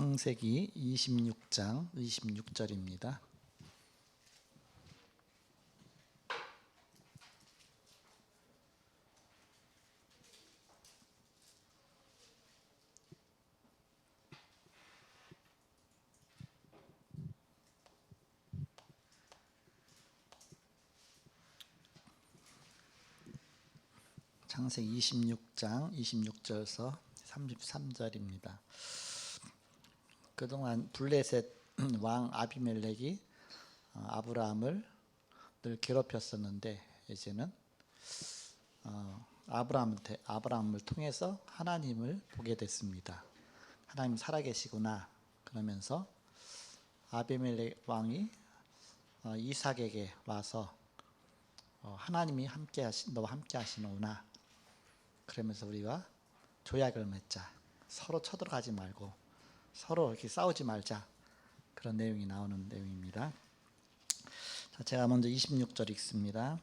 창세기 26장 26절입니다. 창세기 26장 26절에서 33절입니다. 그동안 블레셋 왕 아비멜렉이 아브라함을 늘 괴롭혔었는데 이제는 아브라함을 통해서 하나님을 보게 됐습니다. 하나님 살아계시구나 그러면서 아비멜렉 왕이 이삭에게 와서 하나님이 너와 함께 하시는구나. 그러면서 우리가 조약을 맺자. 서로 쳐들어가지 말고 서로 이렇게 싸우지 말자. 그런 내용이 나오는 내용입니다. 자, 제가 먼저 26절 읽습니다.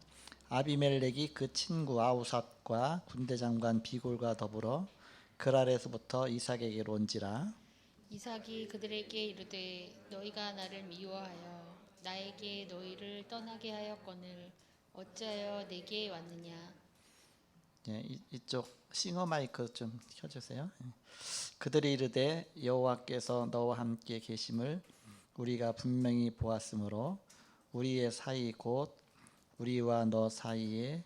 아비멜렉이 그 친구 아우삿과 군대장관 비골과 더불어 그랄에서부터 이삭에게로 온지라. 이삭이 그들에게 이르되 너희가 나를 미워하여 나에게 너희를 떠나게 하였거늘 어찌하여 내게 왔느냐. 예, 이쪽 싱어 마이크 좀 켜주세요. 그들이 이르되 여호와께서 너와 함께 계심을 우리가 분명히 보았으므로 우리의 사이 곧 우리와 너 사이에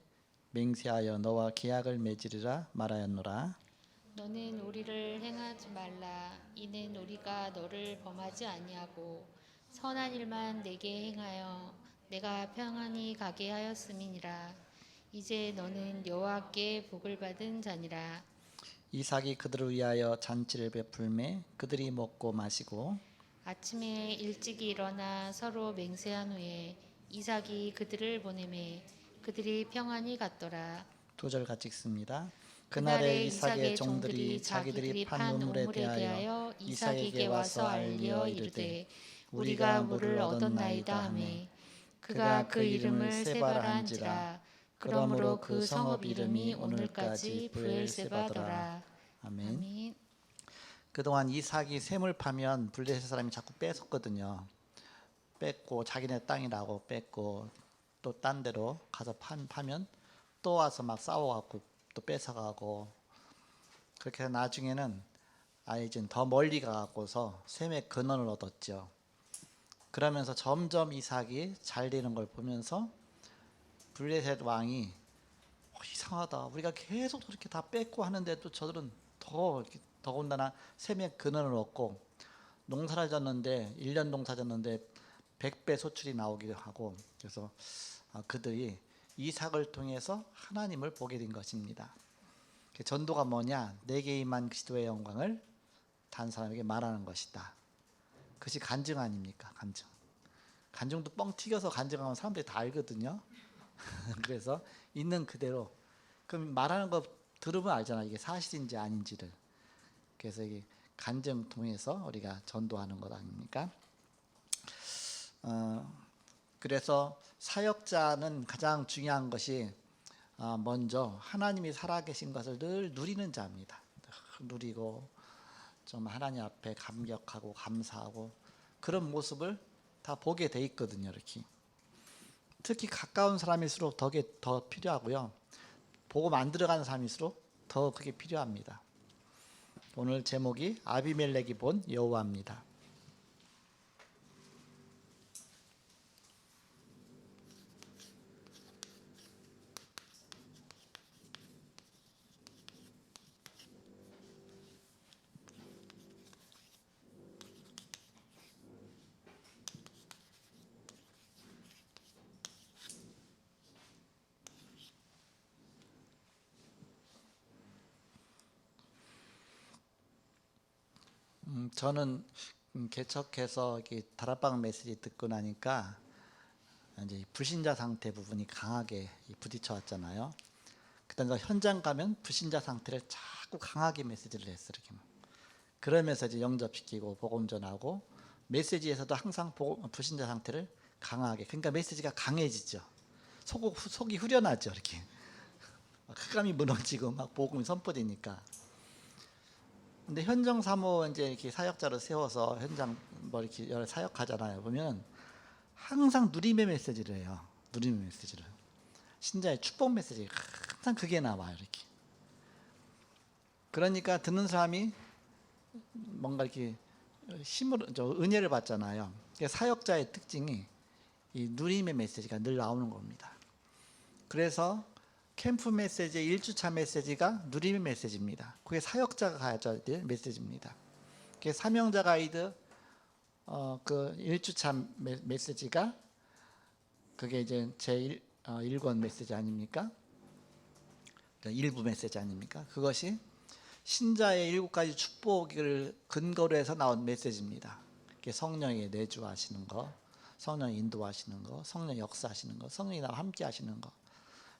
맹세하여 너와 계약을 맺으리라 말하였노라. 너는 우리를 행하지 말라. 이는 우리가 너를 범하지 아니하고 선한 일만 내게 행하여 내가 평안히 가게 하였음이니라. 이제 너는 여호와께 복을 받은 자니라. 이삭이 그들을 위하여 잔치를 베풀매 그들이 먹고 마시고 아침에 일찍이 일어나 서로 맹세한 후에 이삭이 그들을 보내매 그들이 평안히 갔더라. 2절 같이 읽습니다. 그날에 이삭의 종들이 자기들이 판 우물에 대하여 이삭에게 와서 알려 이르되 우리가 물을 얻었나이다 하매 그가 그 이름을 세바라 한지라. 그러므로 그 성읍 이름이 오늘까지 브엘세바더라. 아멘. 그동안 이삭이 샘을 파면 블레셋 사람이 자꾸 뺏었거든요. 뺏고 자기네 땅이라고 뺏고 또 딴 데로 가서 파면 또 와서 막 싸워갖고 또 뺏어가고 그렇게 해서 나중에는 이제 더 멀리 가갖고서 샘의 근원을 얻었죠. 그러면서 점점 이삭이 잘 되는 걸 보면서 블레셋 왕이 이상하다. 우리가 계속 그렇게 다 뺏고 하는데도 저들은 더군다나 샘의 근원을 얻고 농사를 졌는데 1년 농사 졌는데 100배 소출이 나오기도 하고 그래서 그들이 이삭을 통해서 하나님을 보게 된 것입니다. 전도가 뭐냐? 내게 임한 그리스도의 영광을 다른 사람에게 말하는 것이다. 그것이 간증 아닙니까? 간증도 뻥 튀겨서 간증하면 사람들이 다 알거든요. 그래서 있는 그대로 그럼 말하는 거 들으면 알잖아. 이게 사실인지 아닌지를. 그래서 이게 간증 통해서 우리가 전도하는 것 아닙니까? 그래서 사역자는 가장 중요한 것이 먼저 하나님이 살아계신 것을 늘 누리는 자입니다. 누리고 좀 하나님 앞에 감격하고 감사하고 그런 모습을 다 보게 돼 있거든요. 이렇게 특히 가까운 사람일수록 더 필요하고요. 복음 안 들어가는 사람일수록 더 그게 필요합니다. 오늘 제목이 아비멜렉이 본 여호와입니다. 저는 개척해서 다락방 메시지 듣고 나니까 이제 불신자 상태 부분이 강하게 부딪혀 왔잖아요. 그다음에 현장 가면 불신자 상태를 자꾸 강하게 메시지를 했어요. 이렇게. 그러면서 이제 영접시키고 복음 전하고 메시지에서도 항상 불신자 상태를 강하게. 그러니까 메시지가 강해지죠. 속이 후련하죠. 이렇게. 흑암이 무너지고 막 복음이 선포되니까. 근데 현장 사모 이제 이렇게 사역자를 세워서 현장 뭐 이렇게 여러 사역하잖아요. 보면 항상 누림의 메시지를 해요. 누림의 메시지를. 신자의 축복 메시지 항상 그게 나와요. 이렇게. 그러니까 듣는 사람이 뭔가 이렇게 힘으로 은혜를 받잖아요. 사역자의 특징이 이 누림의 메시지가 늘 나오는 겁니다. 그래서 캠프 메시지 1주차 메시지가 누림의 메시지입니다. 그게 사역자가 가야 될 메시지입니다. 그게 사명자 가이드 그 1주차 메시지가 그게 이제 제 1권 메시지 아닙니까? 일부 메시지 아닙니까? 그것이 신자의 7가지 축복을 근거로 해서 나온 메시지입니다. 그게 성령이 내주하시는 거, 성령이 인도하시는 거, 성령이 역사하시는 거, 성령이 나와 함께 하시는 거.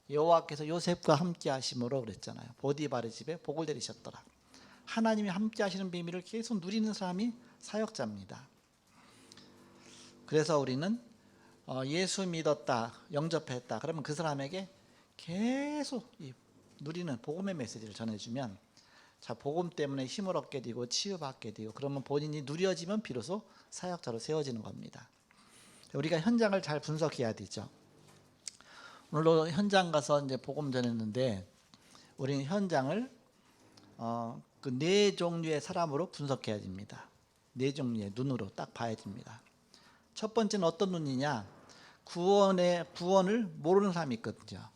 여호와께서 요셉과 함께 하심으로 그랬잖아요. 보디발의 집에 복을 내리셨더라. 하나님이 함께 하시는 비밀을 계속 누리는 사람이 사역자입니다. 그래서 우리는 예수 믿었다, 영접했다. 그러면 그 사람에게 계속 이 누리는 복음의 메시지를 전해주면 자, 복음 때문에 힘을 얻게 되고 치유받게 되고 그러면 본인이 누려지면 비로소 사역자로 세워지는 겁니다. 우리가 현장을 잘 분석해야 되죠. 오늘도 현장 가서 이제 복음 전했는데 우리는 현장을 그 4종류의 사람으로 분석해야 됩니다. 4종류의 눈으로 딱 봐야 됩니다. 첫 번째는 어떤 눈이냐? 구원을 모르는 사람이 있거든요.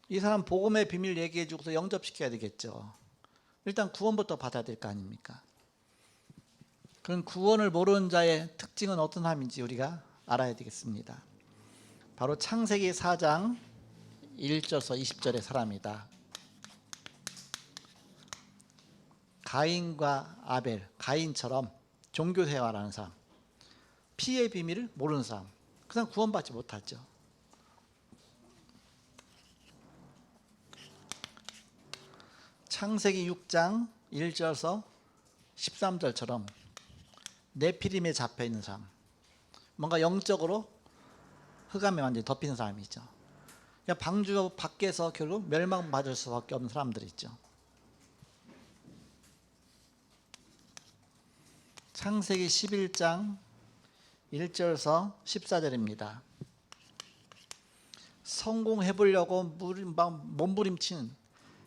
이 사람 복음의 비밀 얘기해 주고서 영접시켜야 되겠죠. 일단 구원부터 받아야 될 거 아닙니까? 그런 구원을 모르는 자의 특징은 어떤 사람인지 우리가 알아야 되겠습니다. 바로 창세기 4장 1절서 20절의 사람이다. 가인과 아벨, 가인처럼 종교생활하는 사람, 피의 비밀을 모르는 사람, 그 사람 구원받지 못하죠. 창세기 6장 1절서 13절처럼 네피림에 잡혀있는 사람, 뭔가 영적으로 흑암에 완전히 덮이는 사람이 있죠. 방주 밖에서 결국 멸망받을 수밖에 없는 사람들이 있죠. 창세기 11장 1절서 14절입니다. 성공해보려고 몸부림치는,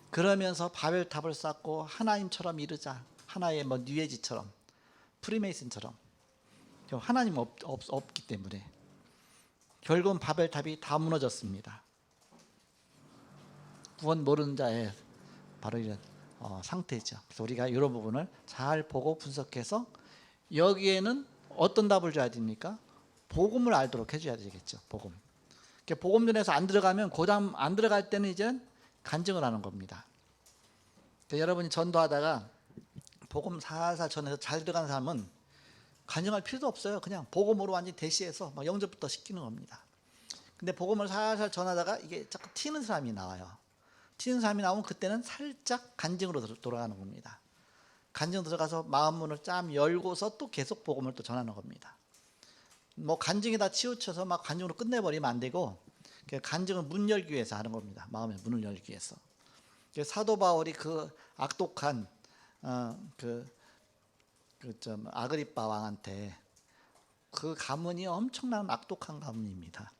그러면서 바벨탑을 쌓고 하나님처럼 이루자, 하나의 뉴에지처럼, 프리메이슨처럼 하나님 없기 때문에 결국은 바벨탑이 다 무너졌습니다. 구원 모르는 자의 바로 이런 상태죠. 그래서 우리가 이런 부분을 잘 보고 분석해서 여기에는 어떤 답을 줘야 됩니까? 복음을 알도록 해줘야 되겠죠. 복음. 복음전에서 안 들어가면 고장 안 들어갈 때는 이제 간증을 하는 겁니다. 여러분이 전도하다가 복음 살살 전해서 잘 들어가는 사람은 간증할 필요도 없어요. 그냥 복음으로 완전히 대시해서 막 영접부터 시키는 겁니다. 근데 복음을 살살 전하다가 이게 자꾸 튀는 사람이 나와요. 튀는 사람이 나오면 그때는 살짝 간증으로 돌아가는 겁니다. 간증 들어가서 마음 문을 쫙 열고서 또 계속 복음을 또 전하는 겁니다. 뭐 간증이 다 치우쳐서 막 간증으로 끝내버리면 안 되고 간증은 문 열기 위해서 하는 겁니다. 마음의 문을 열기 위해서. 사도 바울이 그 악독한 아그리빠 왕한테 그 가문이 엄청난 악독한 가문입니다.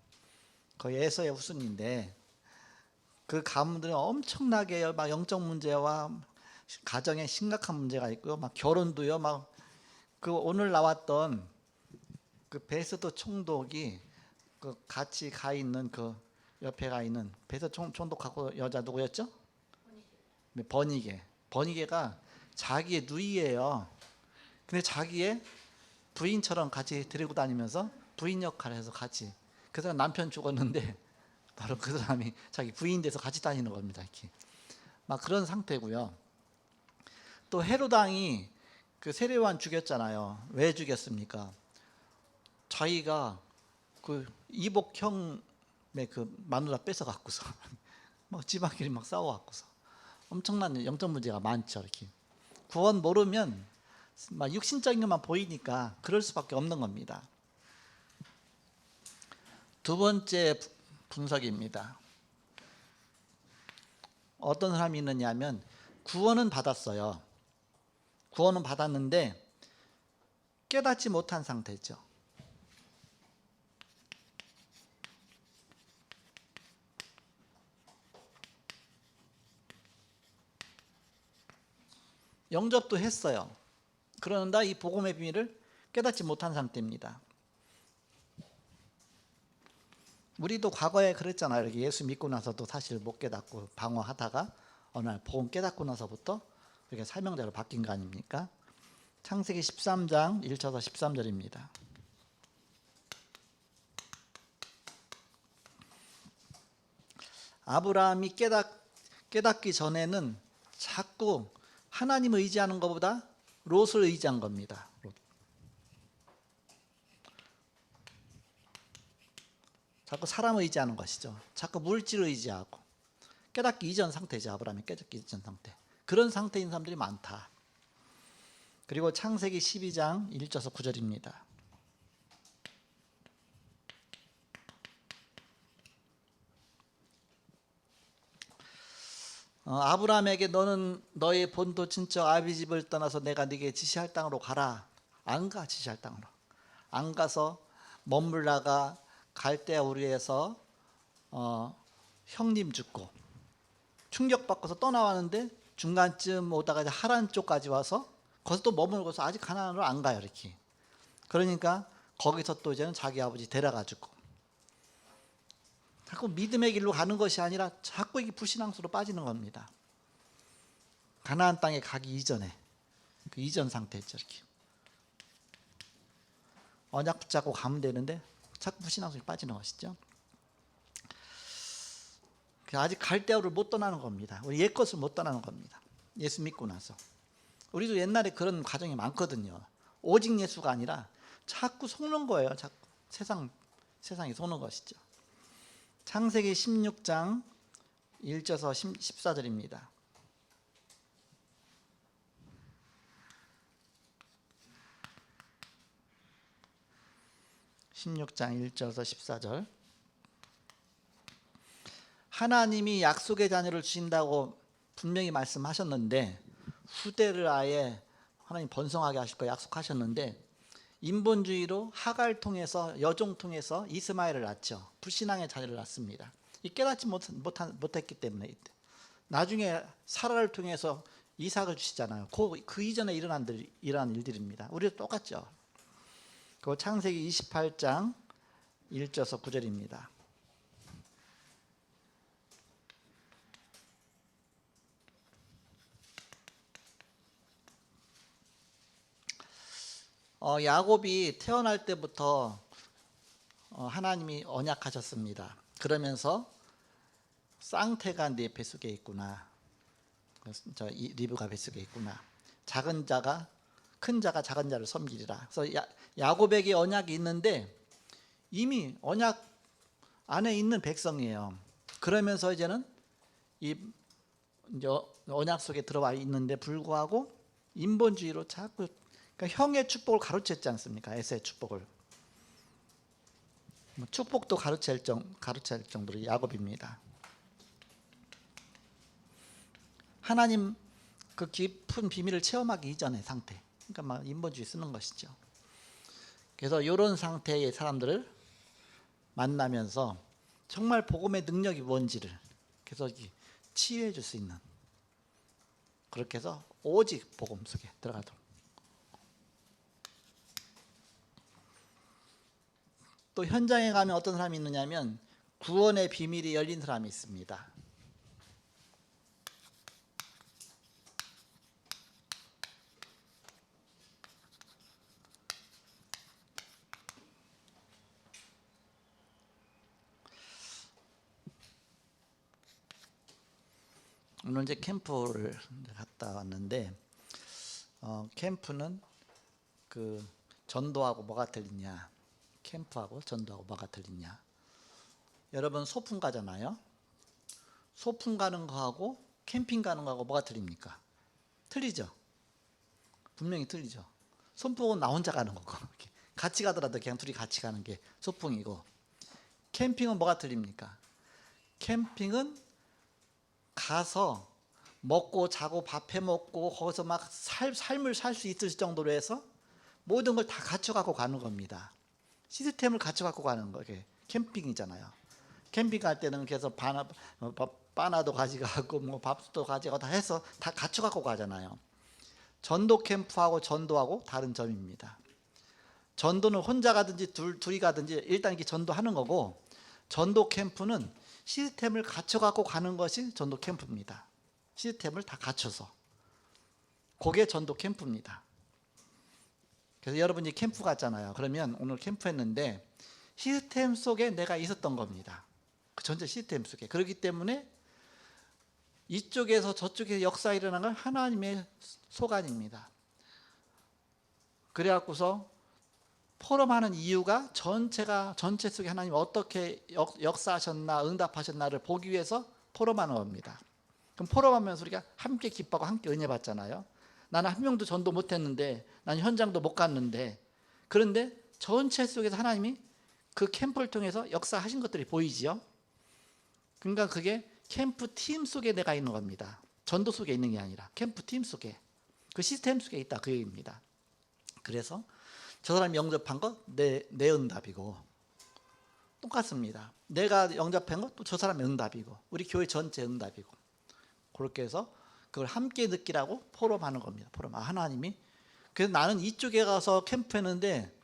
거의 에서의 후손인데 그 가문들은 엄청나게 막 영적 문제와 가정에 심각한 문제가 있고요. 막 결혼도요. 막 그 오늘 나왔던 그 베스도 총독이 그 같이 가 있는 그 옆에 가 있는 베스도 총독하고 여자 누구였죠? 버니게가 자기의 누이예요. 근데 자기의 부인처럼 같이 데리고 다니면서 부인 역할을 해서 같이, 그 사람 남편 죽었는데 바로 그 사람이 자기 부인 돼서 같이 다니는 겁니다. 이렇게 막 그런 상태고요. 또 헤롯 왕이 그 세례요한 죽였잖아요. 왜 죽였습니까? 자기가 그 이복형의 그 마누라 뺏어 갖고서 막 집안끼리 막 싸워 갖고서 엄청난 영적 문제가 많죠. 이렇게 구원 모르면 막 육신적인 것만 보이니까 그럴 수밖에 없는 겁니다. 두 번째 분석입니다. 어떤 사람이 있느냐 하면 구원은 받았어요. 구원은 받았는데 깨닫지 못한 상태죠. 영접도 했어요. 그러나 이 복음의 비밀을 깨닫지 못한 상태입니다. 우리도 과거에 그랬잖아요. 이렇게 예수 믿고 나서도 사실 못 깨닫고 방황하다가 어느 날 복음 깨닫고 나서부터 이렇게 사명자로 바뀐 거 아닙니까? 창세기 13장 1절에서 13절입니다. 아브라함이 깨닫기 전에는 자꾸 하나님을 의지하는 것보다 롯을 의지한 겁니다. 롯. 자꾸 사람을 의지하는 것이죠. 자꾸 물질을 의지하고 깨닫기 이전 상태죠. 아브라함이 깨닫기 이전 상태. 그런 상태인 사람들이 많다. 그리고 창세기 12장 1절에서 9절입니다. 아브라함에게 너는 너의 본토 친척 아비 집을 떠나서 내가 네게 지시할 땅으로 가라. 안 가. 지시할 땅으로 안 가서 머물다가 갈대아 우르에서 형님 죽고 충격받고서 떠나왔는데 중간쯤 오다가 이제 하란 쪽까지 와서 거기서 또 머물고서 아직 가나안으로 안 가요. 이렇게. 그러니까 거기서 또 이제는 자기 아버지 데려가지고 자꾸 믿음의 길로 가는 것이 아니라 자꾸 이게 불신앙수로 빠지는 겁니다. 가나안 땅에 가기 이전에 그 이전 상태죠. 이렇게 언약 붙잡고 가면 되는데 자꾸 불신앙수로 빠지는 것이죠. 아직 갈대아를 못 떠나는 겁니다. 우리 옛것을 못 떠나는 겁니다. 예수 믿고 나서 우리도 옛날에 그런 과정이 많거든요. 오직 예수가 아니라 자꾸 속는 거예요. 자꾸 세상이 속는 것이죠. 창세기 16장 1절에서 14절입니다. (16장 1절에서 14절) 하나님이 약속의 자녀를 주신다고 분명히 말씀하셨는데 후대를 아예 하나님 번성하게 하실 거 약속하셨는데 인본주의로 하갈 통해서 여종 통해서 이스마엘을 낳죠. 불신앙의 자녀를 낳습니다. 이 깨닫지 못했기 때문에 나중에 사라를 통해서 이삭을 주시잖아요. 그 이전에 일어난 일들입니다. 우리도 똑같죠. 그 창세기 28장 1절에서 9절입니다. 야곱이 태어날 때부터 하나님이 언약하셨습니다. 그러면서 쌍태가 네 뱃속에 있구나. 리브가 뱃속에 있구나. 작은 자가 큰 자가 작은 자를 섬기리라. 그래서 야곱에게 언약이 있는데 이미 언약 안에 있는 백성이에요. 그러면서 이제는 이 언약 속에 들어와 있는데 불구하고 인본주의로 자꾸 그러니까 형의 축복을 가로챘지 않습니까? 에서의 축복을. 축복도 가르칠 정도로 야곱입니다. 하나님 그 깊은 비밀을 체험하기 이전의 상태. 그러니까 막 인본주의 쓰는 것이죠. 그래서 이런 상태의 사람들을 만나면서 정말 복음의 능력이 뭔지를 계속 치유해 줄 수 있는 그렇게 해서 오직 복음 속에 들어가도록. 또 현장에 가면 어떤 사람이 있느냐면 구원의 비밀이 열린 사람이 있습니다. 오늘 이제 캠프를 갔다 왔는데 캠프는 그 전도하고 뭐가 틀리냐? 캠프하고 전도하고 뭐가 틀리냐? 여러분 소풍 가잖아요. 소풍 가는 거하고 캠핑 가는 거하고 뭐가 틀립니까? 틀리죠. 분명히 틀리죠. 소풍은 나 혼자 가는 거고 같이 가더라도 그냥 둘이 같이 가는 게 소풍이고 캠핑은 뭐가 틀립니까? 캠핑은 가서 먹고 자고 밥 해 먹고 거기서 막 삶을 살 수 있을 정도로 해서 모든 걸 다 갖춰갖고 가는 겁니다. 시스템을 갖춰갖고 가는 거게 캠핑이잖아요. 캠핑 갈 때는 그래서 바나도 가져가고 뭐 밥도 가져가고 다 해서 다 갖춰갖고 가잖아요. 전도 캠프하고 전도하고 다른 점입니다. 전도는 혼자 가든지 둘이 가든지 일단 이렇게 전도하는 거고, 전도 캠프는 시스템을 갖춰갖고 가는 것이 전도 캠프입니다. 시스템을 다 갖춰서, 그게 전도 캠프입니다. 그래서 여러분이 캠프 갔잖아요. 그러면 오늘 캠프 했는데 시스템 속에 내가 있었던 겁니다. 그 전체 시스템 속에. 그렇기 때문에 이쪽에서 저쪽에서 역사 일어난 건 하나님의 소관입니다. 그래갖고서 포럼하는 이유가 전체 속에 하나님 어떻게 역사하셨나 응답하셨나를 보기 위해서 포럼하는 겁니다. 그럼 포럼하면서 우리가 함께 기뻐하고 함께 은혜 받잖아요. 나는 한 명도 전도 못했는데, 난 현장도 못 갔는데, 그런데 전체 속에서 하나님이 그 캠프를 통해서 역사하신 것들이 보이지요. 그러니까 그게 캠프 팀 속에 내가 있는 겁니다. 전도 속에 있는 게 아니라 캠프 팀 속에, 그 시스템 속에 있다, 그 얘기입니다. 그래서 저 사람이 영접한 거 내 응답이고, 똑같습니다. 내가 영접한 거 또 저 사람의 응답이고, 우리 교회 전체 응답이고, 그렇게 해서 그걸 함께 느끼라고 포럼하는 겁니다. 포럼. 하나님이, 그래서 나는 이쪽에 가서 캠프했는데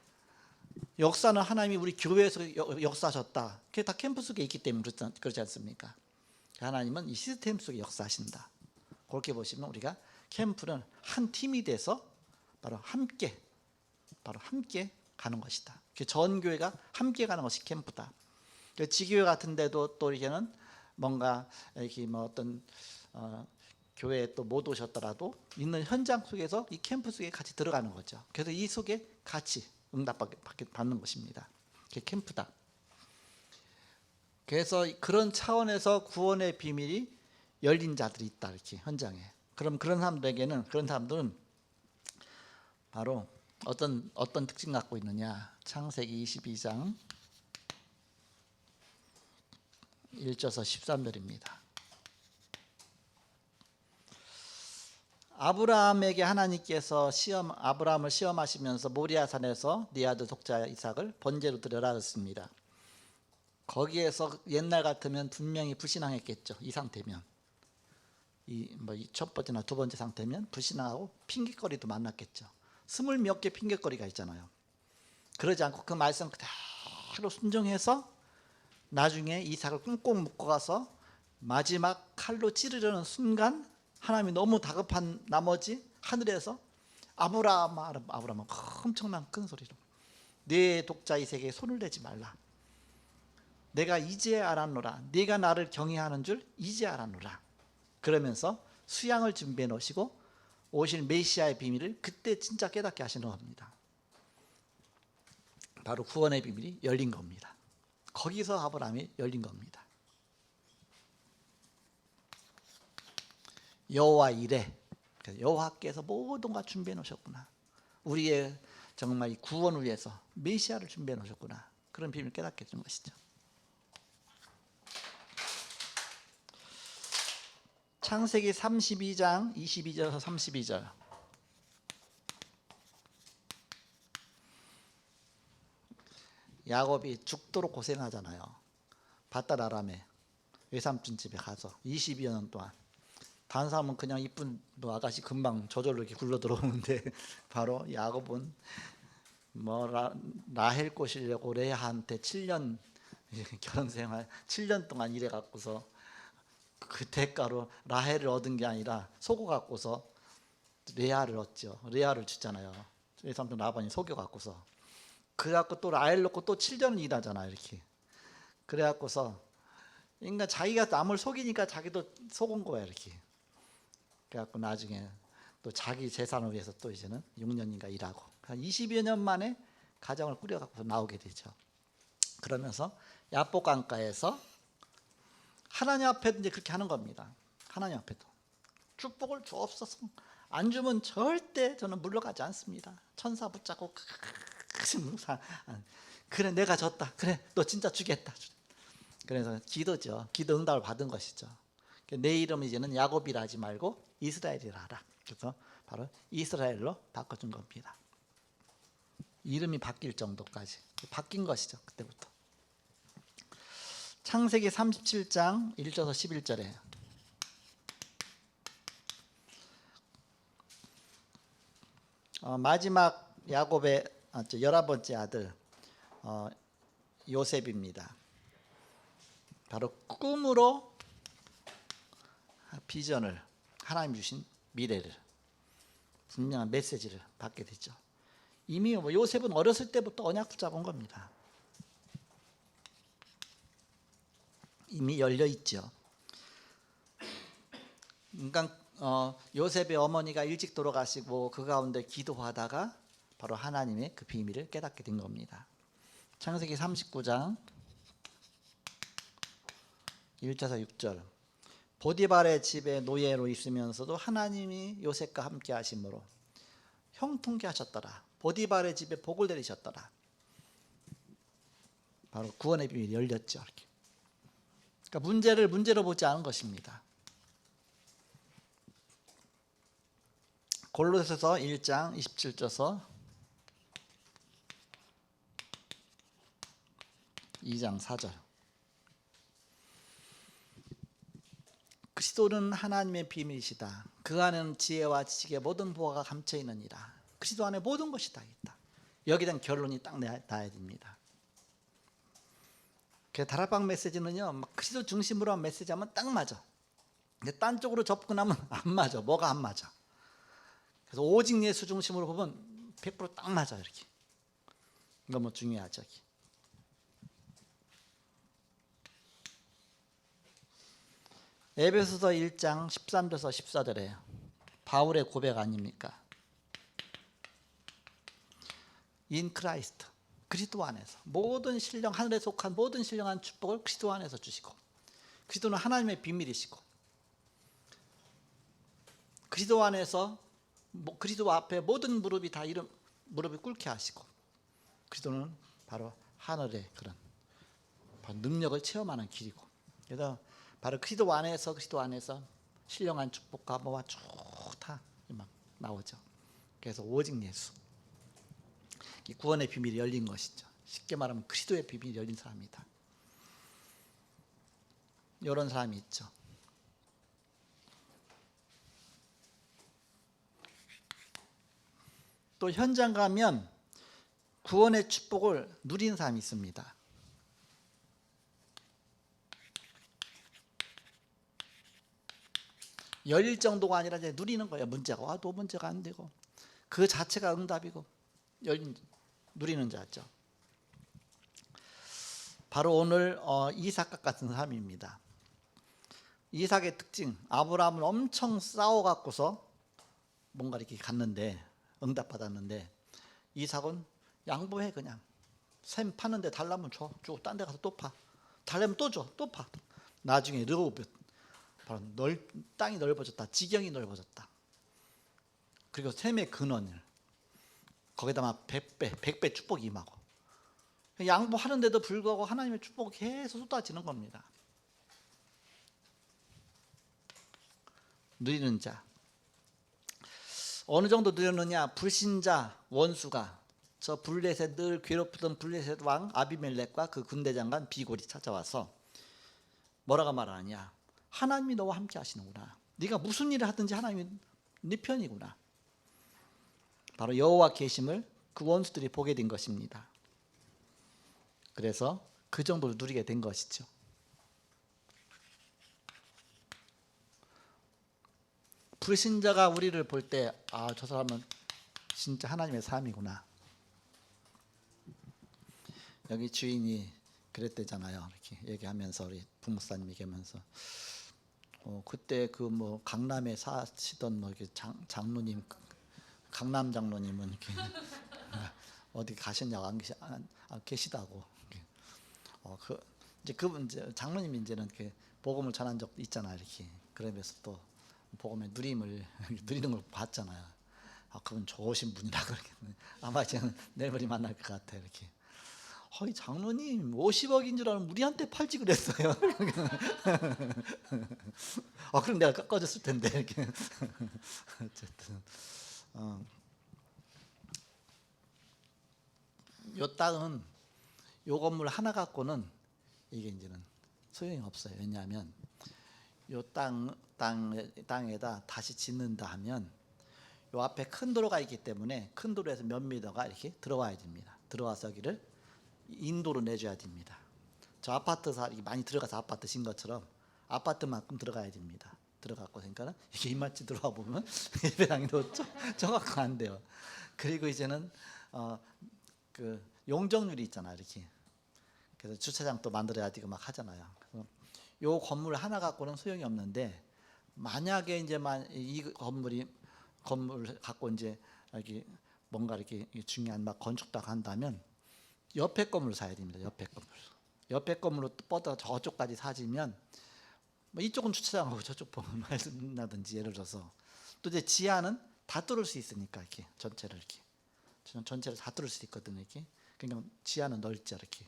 역사는 하나님이 우리 교회에서 역사하셨다. 그게 다 캠프 속에 있기 때문에 그렇지 않습니까? 하나님은 이 시스템 속에 역사하신다. 그렇게 보시면 우리가 캠프는 한 팀이 돼서 바로 함께 가는 것이다. 전 교회가 함께 가는 것이 캠프다. 지교회 같은 데도 또 이게는 뭔가 이렇게 뭐 어떤 교회에 또 못 오셨더라도 있는 현장 속에서 이 캠프 속에 같이 들어가는 거죠. 그래서 이 속에 같이 응답받는 것입니다. 그게 캠프다. 그래서 그런 차원에서 구원의 비밀이 열린 자들이 있다, 이렇게 현장에. 그럼 그런 사람들은 바로 어떤 특징 갖고 있느냐? 창세기 22장 1절에서 13절입니다. 아브라함에게 하나님께서 아브라함을 시험하시면서 모리아산에서 네 아들 독자 이삭을 번제로 드려라 했습니다. 거기에서 옛날 같으면 분명히 불신앙했겠죠. 이 상태면, 이 첫 번째나 두 번째 상태면 불신앙하고 핑계거리도 만났겠죠. 20몇 개 핑계거리가 있잖아요. 그러지 않고 그 말씀 그대로 순종해서 나중에 이삭을 꽁꽁 묶어 가서 마지막 칼로 찌르려는 순간 하나님이 너무 다급한 나머지 하늘에서 아브라함은 엄청난 큰 소리로 네 독자 이삭에게 손을 대지 말라. 내가 이제 알았노라. 네가 나를 경외하는 줄 이제 알았노라. 그러면서 수양을 준비해 놓으시고 오실 메시아의 비밀을 그때 진짜 깨닫게 하시는 겁니다. 바로 구원의 비밀이 열린 겁니다. 거기서 아브라함이 열린 겁니다. 여호와 이래, 여호와께서 모든 걸 준비해 놓으셨구나. 우리의 정말 구원을 위해서 메시아를 준비해 놓으셨구나. 그런 비밀을 깨닫게 해준 것이죠. 창세기 32장 22절에서 32절. 야곱이 죽도록 고생하잖아요. 밧달 아람에 외삼촌 집에 가서 20여 년 동안. 다른 사람은 그냥 이쁜 아가씨 금방 저절로 이렇게 굴러 들어오는데 바로 야곱은 라헬 꼬시려고 레아한테 7년 결혼 생활 7년 동안 일해 갖고서 그 대가로 라헬을 얻은 게 아니라 속어 갖고서 레아를 얻죠. 레아를 주잖아요. 외삼촌 라반이 속여 갖고서 그래갖고 또 라헬 놓고 또 7년을 일하잖아요. 이렇게 그래 갖고서 그러니까 자기가 남을 속이니까 자기도 속은 거야. 이렇게 그래갖고 나중에 또 자기 재산을 위해서 또 이제는 6년인가 일하고 20여 년 만에 가정을 꾸려갖고 나오게 되죠. 그러면서 야복 강가에서 하나님 앞에도 이제 그렇게 하는 겁니다. 하나님 앞에도 축복을 주옵소서. 안 주면 절대 저는 물러가지 않습니다. 천사 붙잡고 그래 내가 졌다. 그래 너 진짜 주겠다. 그래서 기도죠. 기도 응답을 받은 것이죠. 내 이름 이제는 야곱이라 하지 말고 이스라엘이라 하라. 그래서 바로 이스라엘로 바꿔준 겁니다. 이름이 바뀔 정도까지 바뀐 것이죠. 그때부터. 창세기 37장 1절에서 11절에 마지막 야곱의 11번째 아들 요셉입니다. 바로 꿈으로 비전을, 하나님 주신 미래를, 분명한 메시지를 받게 되죠. 이미 요셉은 어렸을 때부터 언약 붙잡은 겁니다. 이미 열려 있죠. 그러니까 요셉의 어머니가 일찍 돌아가시고 그 가운데 기도하다가 바로 하나님의 그 비밀을 깨닫게 된 겁니다. 창세기 39장 1절에서 6절. 보디발의 집에 노예로 있으면서도 하나님이 요셉과 함께 하심으로 형통케 하셨더라. 보디발의 집에 복을 내리셨더라. 바로 구원의 비밀이 열렸죠. 이렇게. 그러니까 문제를 문제로 보지 않은 것입니다. 골로새서 1장 27절에서 2장 4절. 그리스도는 하나님의 비밀이시다. 그 안에는 지혜와 지식의 모든 보화가 감춰 있느니라. 그리스도 안에 모든 것이 다 있다. 여기에 대한 결론이 딱 나야 됩니다. 그 다락방 메시지는요, 막 그리스도 중심으로 한 메시지하면 딱 맞아. 근데 딴 쪽으로 접근하면 안 맞아. 뭐가 안 맞아. 그래서 오직 예수 중심으로 보면 100%딱 맞아. 이렇게. 너무 중요하죠. 에베소서 1장 13절에서 14절에 바울의 고백 아닙니까? In Christ, 그리스도 안에서 모든 신령, 하늘에 속한 모든 신령한 축복을 그리스도 안에서 주시고, 그리스도는 하나님의 비밀이시고, 그리스도 안에서 그리스도 앞에 모든 무릎이 다 무릎이 꿇게 하시고, 그리스도는 바로 하늘의 그런 능력을 체험하는 길이고, 그래서 바로 그리스도 안에서 신령한 축복과 뭐가 쭉 다 막 나오죠. 그래서 오직 예수, 이 구원의 비밀이 열린 것이죠. 쉽게 말하면 그리스도의 비밀이 열린 사람이다. 이런 사람이 있죠. 또 현장 가면 구원의 축복을 누린 사람이 있습니다. 열릴 정도가 아니라 이제 누리는 거예요. 문제가 와도 문제가 안 되고 그 자체가 응답이고 누리는 자죠. 바로 오늘 이삭과 같은 사람입니다. 이삭의 특징, 아브라함을 엄청 싸워갖고서 뭔가 이렇게 갔는데, 응답받았는데, 이삭은 양보해. 그냥 샘 파는데 달라면 줘, 주고 딴 데 가서 또 파, 달라면 또 줘, 또 파. 나중에 르호봇, 바로 땅이 넓어졌다, 지경이 넓어졌다. 그리고 샘의 근원을 거기다 막 100배 축복이 임하고, 양보하는데도 불구하고 하나님의 축복이 계속 쏟아지는 겁니다. 누리는 자. 어느 정도 누렸느냐? 불신자 원수가, 저 블레셋 늘 괴롭히던 블레셋 왕 아비멜렉과 그 군대 장관 비골이 찾아와서 뭐라고 말하느냐? 하나님이 너와 함께 하시는구나. 네가 무슨 일을 하든지 하나님이 네 편이구나. 바로 여호와 계심을 그 원수들이 보게 된 것입니다. 그래서 그 정도를 누리게 된 것이죠. 불신자가 우리를 볼 때, 아, 저 사람은 진짜 하나님의 사람이구나. 여기 주인이 그랬대잖아요. 이렇게 얘기하면서, 우리 부목사님 얘기하면서, 그때 그 뭐 강남에 사시던 뭐 장로님, 강남 장로님은 이렇게 어디 가셨냐고 안 계시다고. 이제 그분 장로님이 이제는 이렇게 복음을 전한 적도 있잖아요. 이렇게 그러면서 또 복음의 누리는 걸 봤잖아요. 그분 좋으신 분이라 그러겠네. 아마 저는 내일 모레 만날 것 같아요. 이렇게 어이 장로님 50억인 줄 알면 우리한테 팔지 그랬어요. 그럼 내가 깎아줬을 텐데 이렇게. 어쨌든 요 땅은 요 건물 하나 갖고는 이게 이제는 소용이 없어요. 왜냐하면 요 땅에다 다시 짓는다 하면 요 앞에 큰 도로가 있기 때문에 큰 도로에서 몇 미터가 이렇게 들어와야 됩니다. 들어와서 여기를 인도로 내줘야 됩니다. 저 아파트 많이 들어가서 아파트 신 것처럼 아파트만큼 들어가야 됩니다. 들어갔고 그러니까 이게 이마치 들어와 보면 예배당이 저 갖고 안 돼요. 그리고 이제는 그 용적률이 있잖아 이렇게. 그래서 주차장 또 만들어야 되고 막 하잖아요. 그래서 요 건물 하나 갖고는 소용이 없는데 만약에 이제 이 건물 갖고 이제 여기 뭔가 이렇게 중요한 막 건축도 한다면 옆에 건물을 사야 됩니다. 옆에 건물로 뻗어 저쪽까지 사지면 뭐 이쪽은 주차장하고 저쪽 보면 말씀나든지 예를 들어서 또 이제 지하는 다 뚫을 수 있으니까 이렇게 전체를 다 뚫을 수 있거든요. 이렇게 그러니까 지하는 넓죠 이렇게.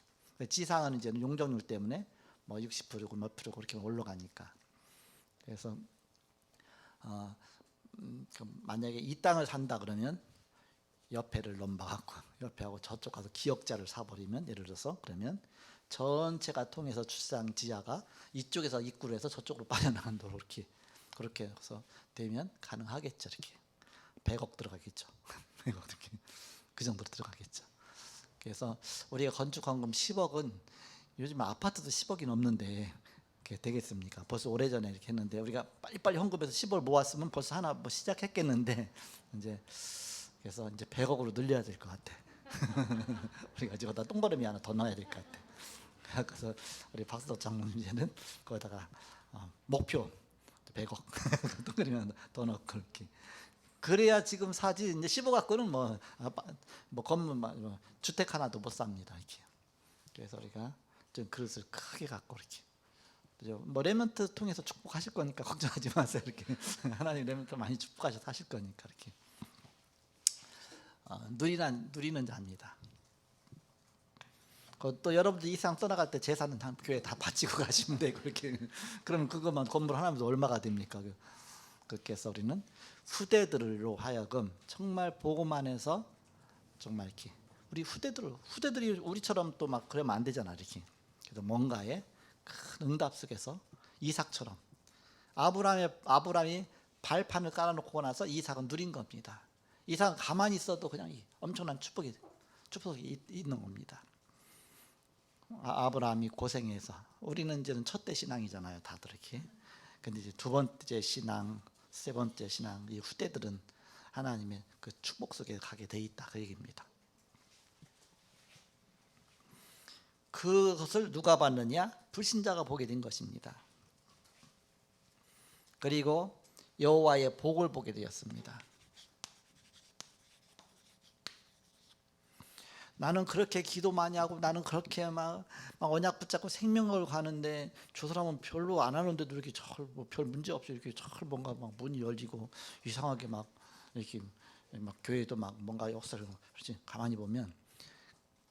지상은 이제는 용적률 때문에 뭐 60%고 몇 프로고 그렇게 올라가니까. 그래서 만약에 이 땅을 산다 그러면 옆에를 넘어가고 옆에하고 저쪽 가서 기역자를 사버리면 예를 들어서 그러면 전체가 통해서 주차장 지하가 이쪽에서 입구로 해서 저쪽으로 빠져나간 도로 그렇게 해서 되면 가능하겠죠. 이렇게 100억 들어가겠죠. 100억 이렇게 그 정도로 들어가겠죠. 그래서 우리가 건축헌금 10억은 요즘 아파트도 10억이 넘는데 그게 되겠습니까? 벌써 오래전에 이렇게 했는데 우리가 빨리빨리 헌금해서 10억을 모았으면 벌써 하나 뭐 시작했겠는데 이제 그래서 이제 100억으로 늘려야 될 것 같아. 우리가 저거다 똥걸음이 하나 더 넣어야 될 것 같아. 그래서 우리 박수덕 장로님 이제는 거기다가 목표 100억 똥걸음이 하나 더 넣고 이렇게. 그래야 지금 사지 이제 10억 갖고는 뭐 건물 주택 하나도 못 삽니다 이렇게. 그래서 우리가 좀 그릇을 크게 갖고 이렇게 뭐 레몬트 통해서 축복하실 거니까 걱정하지 마세요 이렇게. 하나님 레몬트 많이 축복하셔서 하실 거니까 이렇게. 누리는 자입니다. 또 여러분들 이 세상 떠나갈 때 재산은 한 교회 다 바치고 가시면 되고 그렇게. 그러면 그것만 건물 하나면 얼마가 됩니까? 그렇게 해서 우리는 후대들로 하여금 정말 복음 안에서 정말 이렇게 우리 후대들이 우리처럼 또 막 그러면 안 되잖아 이렇게. 그래서 뭔가에 큰 응답 속에서 이삭처럼 아브라함이 발판을 깔아놓고 나서 이삭은 누린 겁니다. 이삭은 가만히 있어도 그냥 엄청난 축복이 있는 겁니다. 아브라함이 고생해서 우리는 이제는 첫대 신앙이잖아요, 다들 이렇게. 근데 이제 두 번째 신앙, 세 번째 신앙, 이 후대들은 하나님의 그 축복 속에 가게 돼 있다 그 얘기입니다. 그것을 누가 봤느냐? 불신자가 보게 된 것입니다. 그리고 여호와의 복을 보게 되었습니다. 나는 그렇게 기도 많이 하고 나는 그렇게 막 언약 붙잡고 생명을 가는데 저 사람은 별로 안 하는데도 이렇게 별 문제 없이 이렇게 뭔가 막 문이 열리고 이상하게 막 이렇게 막 교회도 막 뭔가 역사를 그렇지. 가만히 보면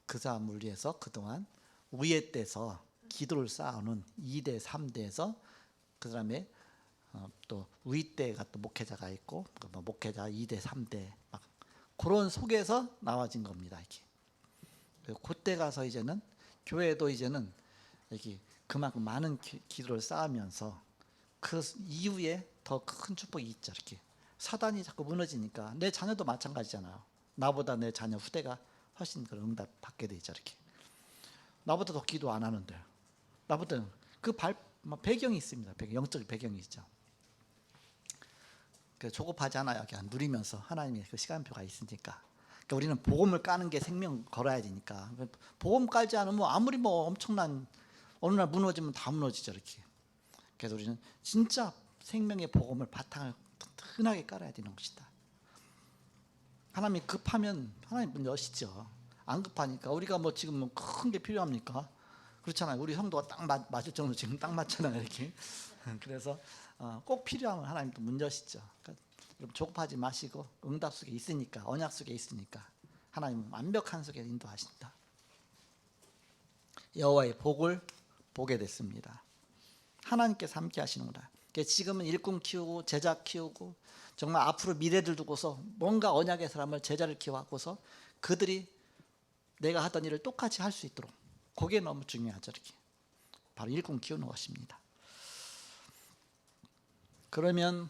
그 사람을 위해서 그동안 위에 때서 기도를 쌓아놓은 2대 3대에서 그 사람의 또 윗대가 또 목회자가 있고 목회자 2대 3대 막 그런 속에서 나와진 겁니다. 이렇게. 그때 가서 이제는 교회도 이제는 이렇게 그만큼 많은 기도를 쌓으면서 그 이후에 더 큰 축복이 있죠. 이렇게 사단이 자꾸 무너지니까 내 자녀도 마찬가지잖아요. 나보다 내 자녀 후대가 훨씬 그런 응답 받게 되죠. 이렇게 나보다 더 기도 안 하는데 나보다 그 배경이 있습니다. 영적 배경이 있죠. 그래서 조급하지 않아요. 그냥 누리면서 하나님의 그 시간표가 있으니까. 그러니까 우리는 복음을 까는 게 생명 걸어야 되니까. 복음 깔지 않으면 아무리 뭐 엄청난 어느 날 무너지면 다 무너지죠. 이렇게. 그래서 우리는 진짜 생명의 복음을 바탕을 튼튼하게 깔아야 되는 것이다. 하나님이 급하면 하나님 문 여시죠. 안 급하니까 우리가 뭐 지금 뭐 큰 게 필요합니까? 그렇잖아요. 우리 성도가 딱 맞을 정도 지금 딱 맞잖아요. 이렇게. 그래서 꼭 필요하면 하나님 또 문 여시죠. 그러니까 여러분 조급하지 마시고 응답 속에 있으니까 언약 속에 있으니까 하나님은 완벽한 속에 인도하신다. 여호와의 복을 보게 됐습니다. 하나님께서 함께 하시는구나. 지금은 일꾼 키우고 제자 키우고 정말 앞으로 미래를 두고서 뭔가 언약의 사람을 제자를 키워갖고서 그들이 내가 하던 일을 똑같이 할 수 있도록, 그게 너무 중요하죠. 이렇게 바로 일꾼 키우는 것입니다. 그러면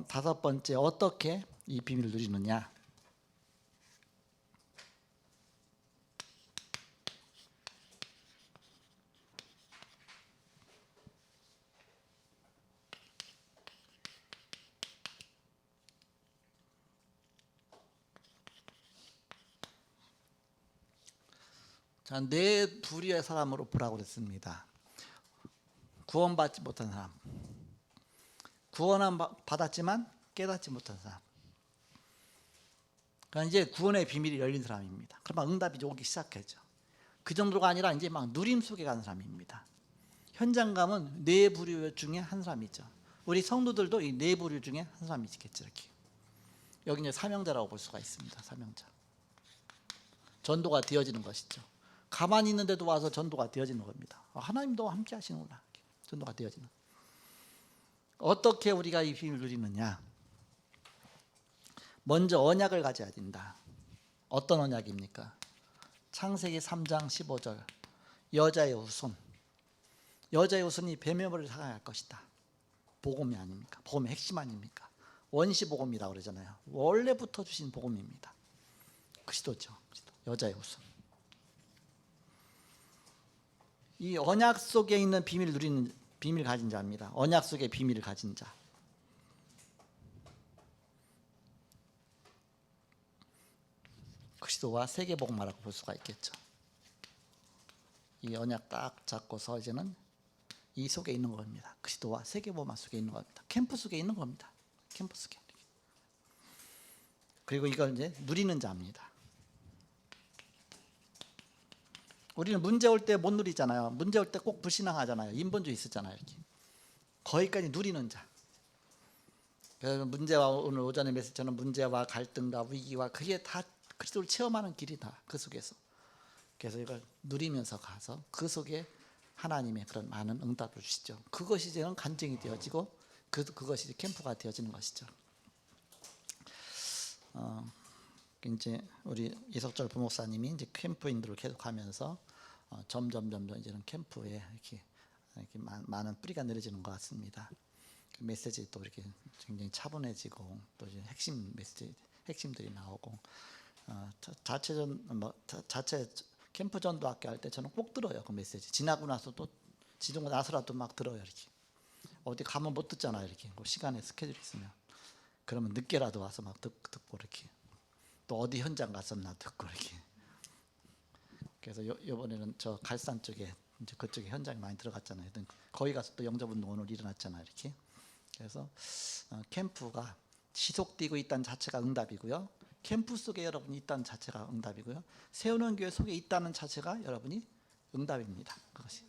다섯 번째, 어떻게 이 비밀을 누리느냐? 자, 네 부류의 사람으로 보라고 그랬습니다. 구원받지 못한 사람, 구원은 받았지만 깨닫지 못한 사람. 그러니까 이제 구원의 비밀이 열린 사람입니다. 그러면 응답이 오기 시작했죠. 그 정도가 아니라 이제 막 누림 속에 가는 사람입니다. 현장감은 네 부류 중에 한 사람이죠. 우리 성도들도 이 네 부류 중에 한 사람이겠죠. 이렇게 여기 이제 사명자라고 볼 수가 있습니다. 사명자. 전도가 되어지는 것이죠. 가만히 있는데도 와서 전도가 되어지는 겁니다. 하나님도 함께 하시는구나. 전도가 되어지는. 어떻게 우리가 이 비밀을 누리느냐? 먼저 언약을 가져야 된다. 어떤 언약입니까? 창세기 3장 15절. 여자의 후손. 여자의 후손이 뱀의 머리를 상할 것이다. 복음이 아닙니까? 복음의 핵심 아닙니까? 원시 복음이라고 그러잖아요. 원래부터 주신 복음입니다. 그리스도죠. 여자의 후손. 이 언약 속에 있는 비밀을 누리는, 비밀 가진 자입니다. 언약 속의 비밀을 가진 자. 그리스도와 세계복음화라고 볼 수가 있겠죠. 이 언약 딱 잡고서 이제는 이 속에 있는 겁니다. 그리스도와 세계복음화 속에 있는 겁니다. 캠프 속에 있는 겁니다. 캠프 속에. 그리고 이걸 이제 누리는 자입니다. 우리는 문제 올 때 못 누리잖아요. 문제 올 때 꼭 불신앙하잖아요. 인본주의 있었잖아요. 이렇게. 거기까지 누리는 자. 그래서 문제와, 오늘 오전에 메시지, 저는 문제와 갈등과 위기와 그게 다 그리스도를 체험하는 길이다. 그 속에서. 그래서 이걸 누리면서 가서 그 속에 하나님의 그런 많은 응답을 주시죠. 그것이 이제는 간증이 되어지고 그것이 이제 캠프가 되어지는 것이죠. 이제 우리 이석철 부목사님이 이제 캠프인들을 계속하면서 점점 이제는 캠프에 이렇게 많은 뿌리가 내려지는 것 같습니다. 그 메시지 또 이렇게 굉장히 차분해지고 또 이제 핵심 메시지, 핵심들이 나오고 자체 캠프 전도학교 할 때 저는 꼭 들어요. 그 메시지 지나고 나서 또 지나고 나서라도 막 들어요. 이렇게 어디 가면 못 듣잖아요. 이렇게 그 시간에 스케줄이 있으면 그러면 늦게라도 와서 막 듣고 이렇게. 또 어디 현장 갔었나 듣고 이렇게. 그래서 이번에는 저 갈산 쪽에 이제 그쪽에 현장이 많이 들어갔잖아요. 거기 가서 또 영접운동 오늘 일어났잖아요. 이렇게. 그래서 캠프가 지속되고 있다는 자체가 응답이고요. 캠프 속에 여러분이 있다는 자체가 응답이고요. 세우는 교회 속에 있다는 자체가 여러분이 응답입니다. 그것이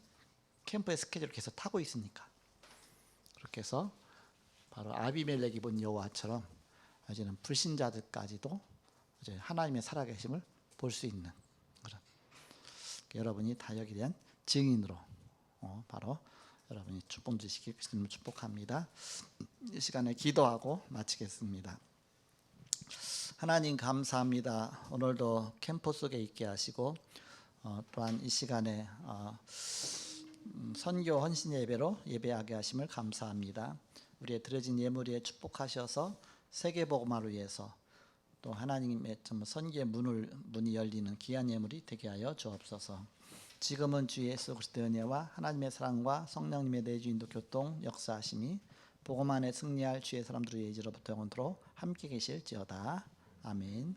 캠프의 스케줄을 계속 타고 있으니까. 그렇게 해서 바로 아비멜렉이 본 여호와처럼 이제는 불신자들까지도 이제 하나님의 살아계심을 볼 수 있는 그런, 여러분이 다 여기에 대한 증인으로 바로 여러분이 축복 주시기 주님을 축복합니다. 이 시간에 기도하고 마치겠습니다. 하나님 감사합니다. 오늘도 캠프 속에 있게 하시고 또한 이 시간에 선교 헌신 예배로 예배하게 하심을 감사합니다. 우리의 드려진 예물에 축복하셔서 세계복음화를 위해서 또 하나님의 선교의 문이 열리는 귀한 예물이 되게 하여 주옵소서. 지금은 주 예수 그리스도의 은혜와 하나님의 사랑과 성령님의 내주인도 교통 역사하심이 복음 안에 승리할 주의 사람들의 예지로부터 영원토록 함께 계실지어다. 아멘.